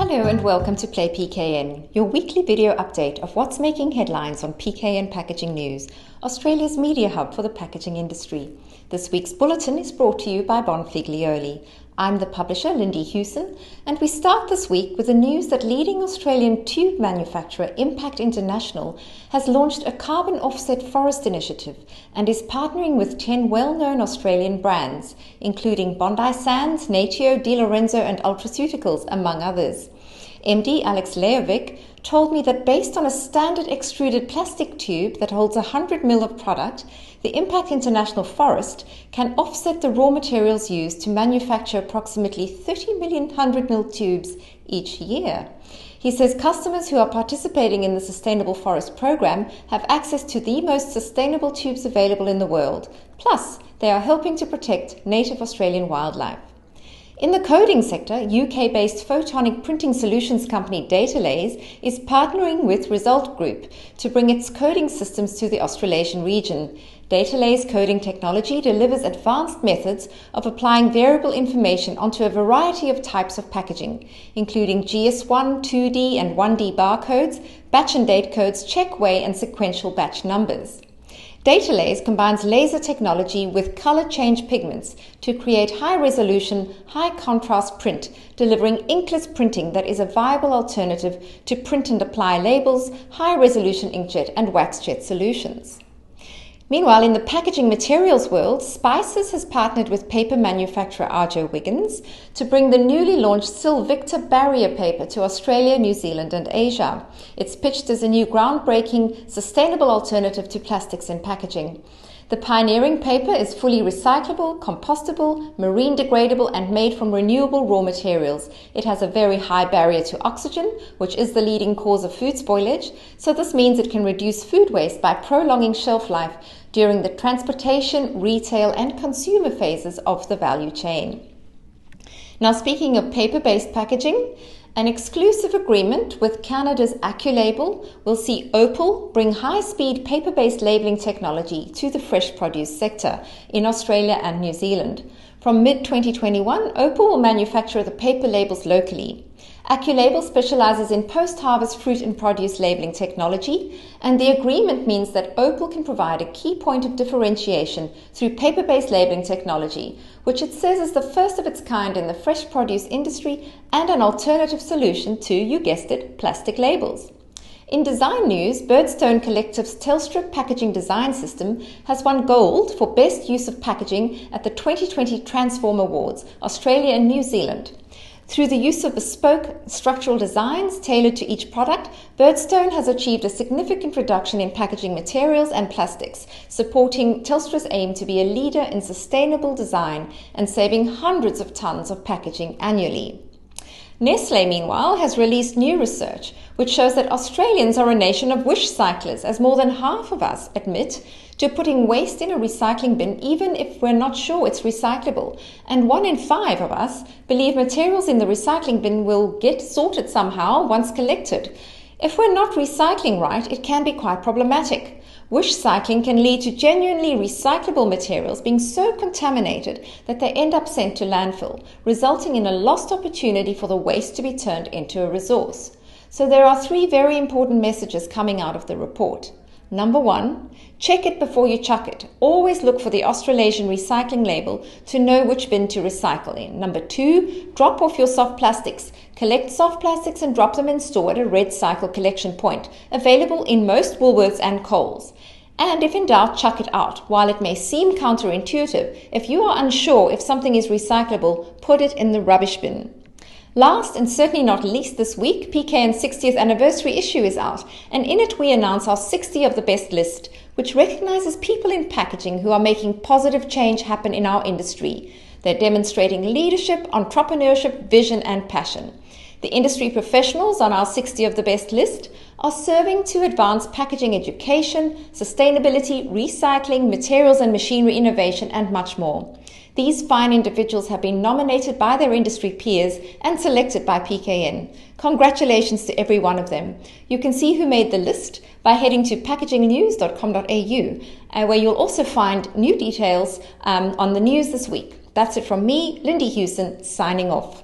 Hello and welcome to Play PKN, your weekly video update of what's making headlines on PKN Packaging News, Australia's media hub for the packaging industry. This week's bulletin is brought to you by Bonfiglioli. I'm the publisher, Lindy Hewson, and we start this week with the news that leading Australian tube manufacturer Impact International has launched a carbon offset forest initiative and is partnering with 10 well-known Australian brands, including Bondi Sands, Natio, Di Lorenzo and Ultraceuticals, among others. MD Alex Lejovic told me that based on a standard extruded plastic tube that holds 100 ml of product, the Impact International Forest can offset the raw materials used to manufacture approximately 30 million 100 ml tubes each year. He says customers who are participating in the Sustainable Forest program have access to the most sustainable tubes available in the world. Plus, they are helping to protect native Australian wildlife. In the coding sector, UK-based photonic printing solutions company Datalaze is partnering with Result Group to bring its coding systems to the Australasian region. Datalaze coding technology delivers advanced methods of applying variable information onto a variety of types of packaging, including GS1, 2D and 1D barcodes, batch and date codes, check, weigh and sequential batch numbers. Datalaze combines laser technology with color change pigments to create high-resolution, high-contrast print, delivering inkless printing that is a viable alternative to print and apply labels, high-resolution inkjet and waxjet solutions. Meanwhile, in the packaging materials world, Spices has partnered with paper manufacturer Arjo Wiggins to bring the newly launched Silvicta barrier paper to Australia, New Zealand and Asia. It's pitched as a new groundbreaking, sustainable alternative to plastics in packaging. The pioneering paper is fully recyclable, compostable, marine degradable and made from renewable raw materials. It has a very high barrier to oxygen, which is the leading cause of food spoilage, so this means it can reduce food waste by prolonging shelf life during the transportation, retail and consumer phases of the value chain. Now, speaking of paper-based packaging, an exclusive agreement with Canada's AccuLabel will see Opal bring high-speed paper-based labelling technology to the fresh produce sector in Australia and New Zealand. From mid-2021, Opal will manufacture the paper labels locally. AccuLabel specializes in post-harvest fruit and produce labeling technology, and the agreement means that Opal can provide a key point of differentiation through paper-based labeling technology, which it says is the first of its kind in the fresh produce industry and an alternative solution to, you guessed it, plastic labels. In design news, Birdstone Collective's Telstra Packaging Design System has won gold for best use of packaging at the 2020 Transform Awards, Australia and New Zealand. Through the use of bespoke structural designs tailored to each product, Birdstone has achieved a significant reduction in packaging materials and plastics, supporting Telstra's aim to be a leader in sustainable design and saving hundreds of tons of packaging annually. Nestlé, meanwhile, has released new research which shows that Australians are a nation of wish cyclers, as more than half of us admit to putting waste in a recycling bin even if we're not sure it's recyclable, and 1 in 5 of us believe materials in the recycling bin will get sorted somehow once collected. If we're not recycling right, it can be quite problematic. Wish cycling can lead to genuinely recyclable materials being so contaminated that they end up sent to landfill, resulting in a lost opportunity for the waste to be turned into a resource. So there are 3 very important messages coming out of the report. Number 1, check it before you chuck it. Always look for the Australasian recycling label to know which bin to recycle in. Number 2, drop off your soft plastics. Collect soft plastics and drop them in store at a Red Cycle collection point, available in most Woolworths and Coles. And if in doubt, chuck it out. While it may seem counterintuitive, if you are unsure if something is recyclable, put it in the rubbish bin. Last and certainly not least this week, PKN's 60th anniversary issue is out, and in it we announce our 60 of the best list, which recognizes people in packaging who are making positive change happen in our industry. They're demonstrating leadership, entrepreneurship, vision and passion. The industry professionals on our 60 of the best list are serving to advance packaging education, sustainability, recycling, materials and machinery innovation and much more. These fine individuals have been nominated by their industry peers and selected by PKN. Congratulations to every one of them. You can see who made the list by heading to packagingnews.com.au, where you'll also find new details on the news this week. That's it from me, Lindy Hewson, signing off.